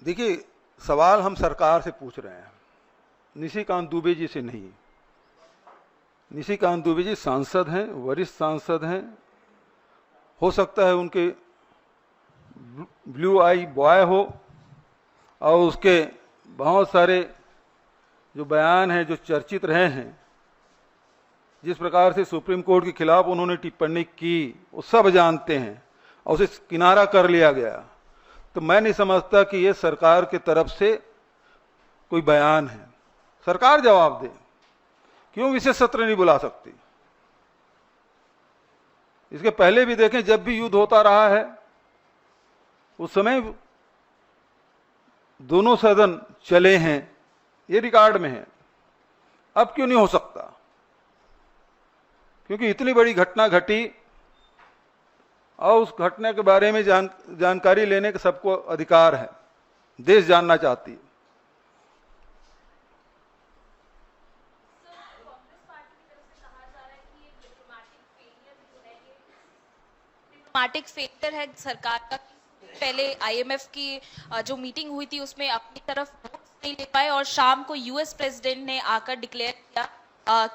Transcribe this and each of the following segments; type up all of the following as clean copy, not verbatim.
देखिए, सवाल हम सरकार से पूछ रहे हैं, निशिकांत दुबे जी से नहीं। निशिकांत दुबे जी सांसद हैं, वरिष्ठ सांसद हैं। हो सकता है उनके ब्लू आई बॉय हो और उसके बहुत सारे जो बयान हैं जो चर्चित रहे हैं, जिस प्रकार से सुप्रीम कोर्ट के खिलाफ उन्होंने टिप्पणी की, वो सब जानते हैं और उसे किनारा कर लिया गया। तो मैं नहीं समझता कि ये सरकार की तरफ से कोई बयान है। सरकार जवाब दे, क्यों विशेष सत्र नहीं बुला सकती? इसके पहले भी देखें, जब भी युद्ध होता रहा है उस समय दोनों सदन चले हैं, ये रिकॉर्ड में है। अब क्यों नहीं हो सकता? क्योंकि इतनी बड़ी घटना घटी और उस घटना के बारे में जानकारी लेने का सबको अधिकार है, देश जानना चाहती है। डिप्लोमेटिक फेलियर है सरकार का। पहले आईएमएफ की जो मीटिंग हुई थी उसमें अपनी तरफ वोट्स नहीं ले पाए और शाम को यूएस प्रेसिडेंट ने आकर डिक्लेयर किया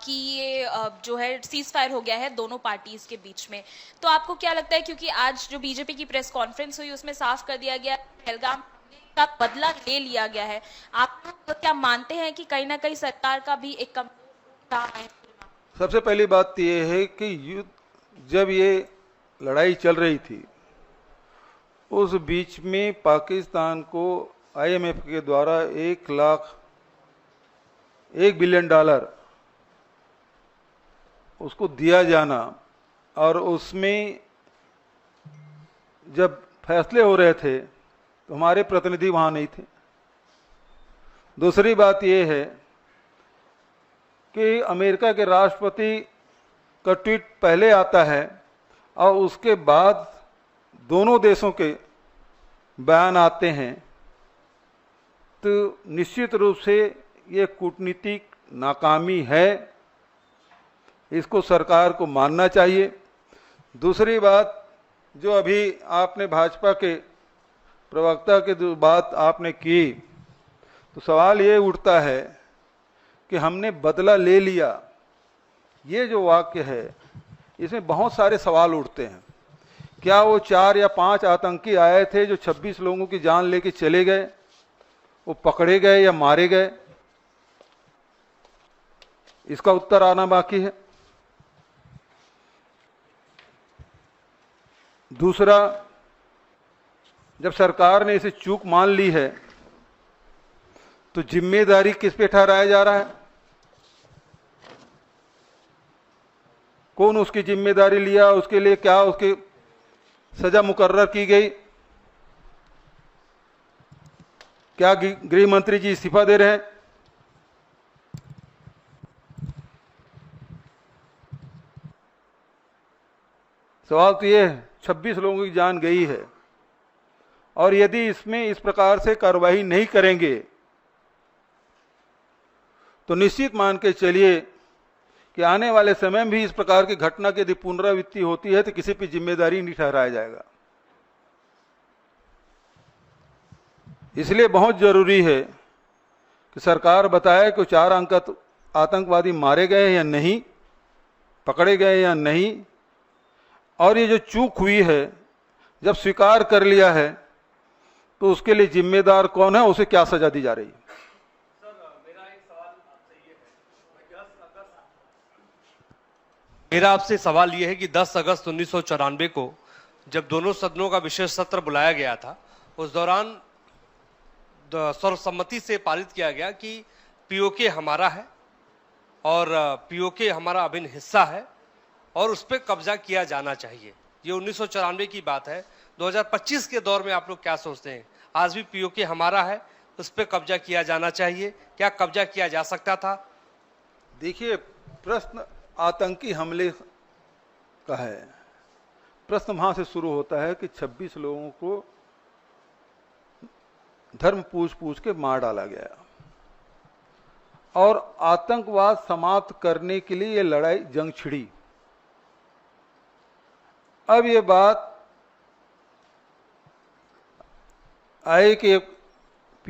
कि ये जो है सीज फायर हो गया है दोनों पार्टीज के बीच में। तो आपको क्या लगता है, क्योंकि आज जो बीजेपी की प्रेस कॉन्फ्रेंस हुई उसमें साफ कर दिया गया पहलगाम का बदला ले लिया गया है, आप तो क्या मानते हैं कि कहीं ना कहीं सरकार का भी एक कमजोर रहा है? सबसे पहली बात यह है कि युद्ध जब ये लड़ाई चल रही थी उस बीच में पाकिस्तान को आईएमएफ के द्वारा $1 बिलियन उसको दिया जाना, और उसमें जब फैसले हो रहे थे तो हमारे प्रतिनिधि वहां नहीं थे। दूसरी बात यह है कि अमेरिका के राष्ट्रपति का ट्वीट पहले आता है और उसके बाद दोनों देशों के बयान आते हैं, तो निश्चित रूप से ये कूटनीतिक नाकामी है, इसको सरकार को मानना चाहिए। दूसरी बात, जो अभी आपने भाजपा के प्रवक्ता की जो बात आपने की, तो सवाल ये उठता है कि हमने बदला ले लिया। ये जो वाक्य है इसमें बहुत सारे सवाल उठते हैं। क्या वो 4 या 5 आतंकी आए थे जो 26 लोगों की जान लेके चले गए, वो पकड़े गए या मारे गए? इसका उत्तर आना बाकी है। दूसरा, जब सरकार ने इसे चूक मान ली है तो जिम्मेदारी किस पे ठहराया जा रहा है? कौन उसकी जिम्मेदारी लिया, उसके लिए क्या उसकी सजा मुकर्रर की गई? क्या गृह मंत्री जी इस्तीफा दे रहे हैं? सवाल तो ये है, 26 लोगों की जान गई है और यदि इसमें इस प्रकार से कार्रवाई नहीं करेंगे तो निश्चित मान के चलिए कि आने वाले समय में भी इस प्रकार की घटना की यदि पुनरावृत्ति होती है तो किसी पर जिम्मेदारी नहीं ठहराया जाएगा। इसलिए बहुत जरूरी है कि सरकार बताए कि 4 आतंकवादी मारे गए या नहीं, पकड़े गए या नहीं, और ये जो चूक हुई है जब स्वीकार कर लिया है तो उसके लिए जिम्मेदार कौन है, उसे क्या सजा दी जा रही है? मेरा आपसे सवाल यह है कि 10 अगस्त 1994 को जब दोनों सदनों का विशेष सत्र बुलाया गया था, उस दौरान सर्वसम्मति से पारित किया गया कि पीओके हमारा है और पीओके हमारा अभिन्न हिस्सा है और उस पर कब्जा किया जाना चाहिए। ये 1994 की बात है। 2025 के दौर में आप लोग क्या सोचते हैं? आज भी पीओके हमारा है, उस पर कब्जा किया जाना चाहिए, क्या कब्जा किया जा सकता था? देखिए, प्रश्न आतंकी हमले का है। प्रश्न वहां से शुरू होता है कि 26 लोगों को धर्म पूछ के मार डाला गया और आतंकवाद समाप्त करने के लिए ये लड़ाई जंग छिड़ी। अब ये बात आए कि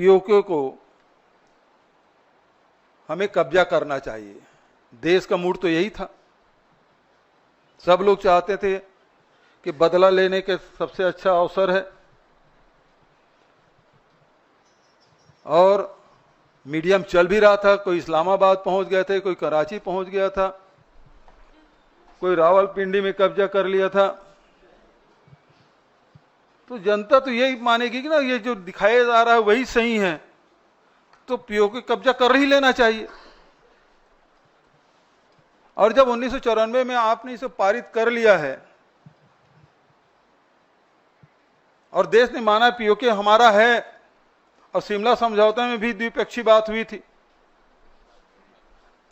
पीओके को हमें कब्जा करना चाहिए। देश का मूड तो यही था, सब लोग चाहते थे कि बदला लेने के सबसे अच्छा अवसर है, और मीडियम चल भी रहा था। कोई इस्लामाबाद पहुंच गए थे, कोई कराची पहुंच गया था, कोई रावलपिंडी में कब्जा कर लिया था। तो जनता तो यही मानेगी कि ना ये जो दिखाया जा रहा है वही सही है, तो पीओके कब्जा कर ही लेना चाहिए। और जब 1994 में आपने इसे पारित कर लिया है और देश ने माना पीओके हमारा है, और शिमला समझौते में भी द्विपक्षीय बात हुई थी,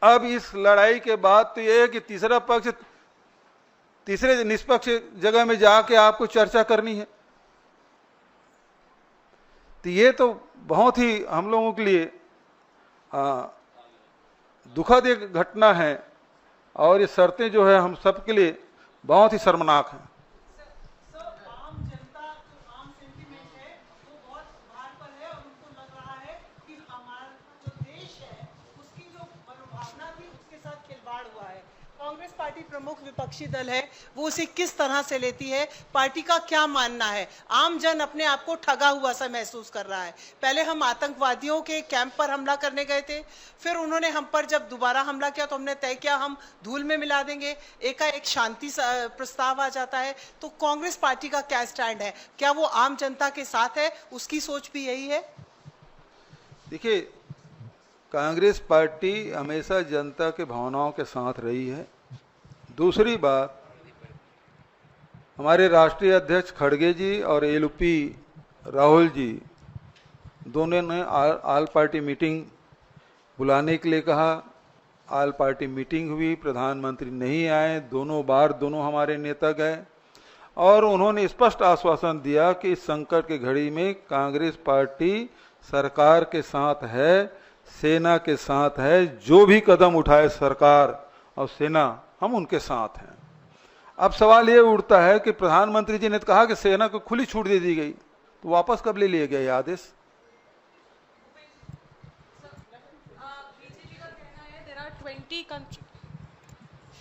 अब इस लड़ाई के बाद तो यह है कि तीसरा पक्ष तीसरे निष्पक्ष जगह में जाके आपको चर्चा करनी है। तो ये तो बहुत ही हम लोगों के लिए दुखद एक घटना है, और ये शर्तें जो है हम सबके लिए बहुत ही शर्मनाक हैं। आम जनता जो आम सेंटीमेंट है वो बहुत भार पर है, और उनको लग रहा है कि हमारा जो देश है उसकी जो मनोभावना थी उसके साथ खिलवाड़ हुआ है। कांग्रेस पार्टी प्रमुख विपक्षी दल है, वो उसे किस तरह से लेती है? पार्टी का क्या मानना है? आम जन अपने आप को ठगा हुआ सा महसूस कर रहा है। पहले हम आतंकवादियों के कैंप पर हमला करने गए थे, फिर उन्होंने हम पर जब दोबारा हमला किया तो हमने तय किया हम धूल में मिला देंगे, एकाएक शांति प्रस्ताव आ जाता है। तो कांग्रेस पार्टी का क्या स्टैंड है? क्या वो आम जनता के साथ है? उसकी सोच भी यही है? देखिए, कांग्रेस पार्टी हमेशा जनता के भावनाओं के साथ रही है। दूसरी बात, हमारे राष्ट्रीय अध्यक्ष खड़गे जी और एलपी राहुल जी दोनों ने आल पार्टी मीटिंग बुलाने के लिए कहा। आल पार्टी मीटिंग हुई, प्रधानमंत्री नहीं आए, दोनों हमारे नेता गए, और उन्होंने स्पष्ट आश्वासन दिया कि इस संकट की घड़ी में कांग्रेस पार्टी सरकार के साथ है, सेना के साथ है, जो भी कदम उठाए सरकार और सेना हम उनके साथ हैं। अब सवाल ये उठता है कि प्रधानमंत्री जी ने कहा कि सेना को खुली छूट दे दी गई, तो वापस कब ले लिया गया ये आदेश?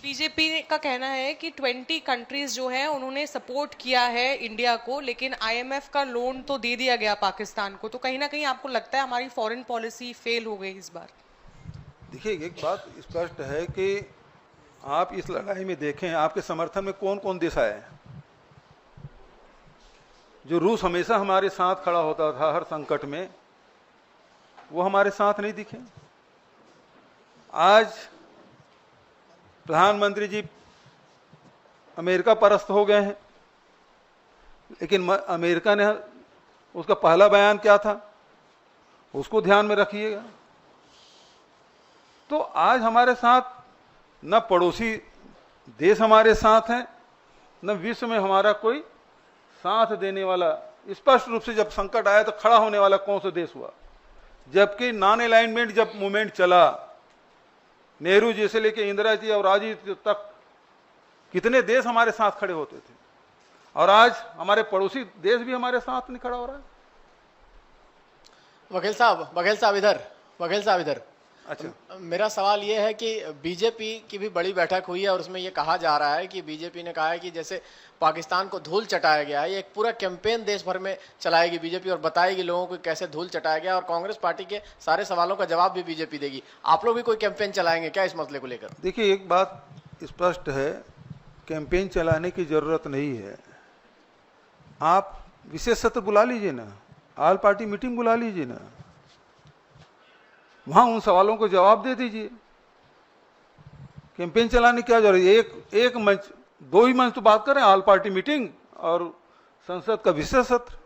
बीजेपी का कहना है कि 20 कंट्रीज जो है उन्होंने सपोर्ट किया है इंडिया को, लेकिन आईएमएफ का लोन तो दे दिया गया पाकिस्तान को। तो कहीं ना कहीं आपको लगता है हमारी फॉरेन पॉलिसी फेल हो गई इस बार? देखिए, एक बात स्पष्ट है कि आप इस लड़ाई में देखें, आपके समर्थन में कौन कौन देश आए हैं। जो रूस हमेशा हमारे साथ खड़ा होता था हर संकट में, वो हमारे साथ नहीं दिखे। आज प्रधानमंत्री जी अमेरिका परस्त हो गए हैं, लेकिन अमेरिका ने उसका पहला बयान क्या था, उसको ध्यान में रखिएगा। तो आज हमारे साथ न पड़ोसी देश हमारे साथ हैं, न विश्व में हमारा कोई साथ देने वाला, स्पष्ट रूप से जब संकट आया तो खड़ा होने वाला कौन सा देश हुआ। जबकि नॉन अलाइनमेंट जब मूवमेंट चला, नेहरू जी से लेके इंदिरा जी और राजीव तक कितने देश हमारे साथ खड़े होते थे, और आज हमारे पड़ोसी देश भी हमारे साथ नहीं खड़ा हो रहा है। वकील साहब इधर। अच्छा, मेरा सवाल ये है कि बीजेपी की भी बड़ी बैठक हुई है और उसमें ये कहा जा रहा है कि बीजेपी ने कहा है कि जैसे पाकिस्तान को धूल चटाया गया है, ये एक पूरा कैंपेन देश भर में चलाएगी बीजेपी और बताएगी लोगों को कैसे धूल चटाया गया, और कांग्रेस पार्टी के सारे सवालों का जवाब भी बीजेपी देगी। आप लोग भी कोई कैंपेन चलाएंगे क्या इस मसले को लेकर? देखिए, एक बात स्पष्ट है, कैंपेन चलाने की जरूरत नहीं है। आप विशेष सत्र बुला लीजिए ना, आल पार्टी मीटिंग बुला लीजिए ना, वहां उन सवालों को जवाब दे दीजिए। कैंपेन चलाने की क्या जरूरत है? एक मंच, दो ही मंच तो बात करें, आल पार्टी मीटिंग और संसद का विशेष सत्र,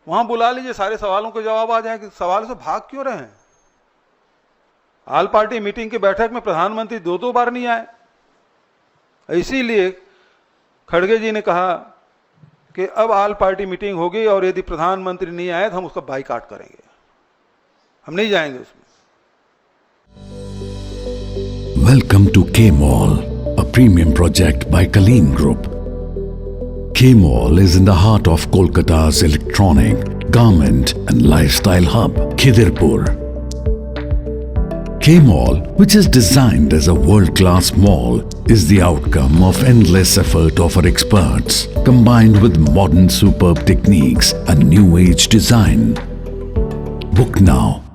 वहां बुला लीजिए, सारे सवालों के जवाब आ जाएंगे। सवाल से भाग क्यों रहे हैं? आल पार्टी मीटिंग की बैठक में प्रधानमंत्री दो बार नहीं आए, इसीलिए खड़गे जी ने कहा कि अब आल पार्टी मीटिंग होगी और यदि प्रधानमंत्री नहीं आए तो हम उसका बाइकाट करेंगे, हम नहीं जाएंगे उसमें। Welcome to K-Mall, a premium project by Kaleen Group. K-Mall is in the heart of Kolkata's electronic, garment and lifestyle hub, Khidirpur. K-Mall, which is designed as a world-class mall, is the outcome of endless effort of our experts, combined with modern superb techniques and new age design. Book now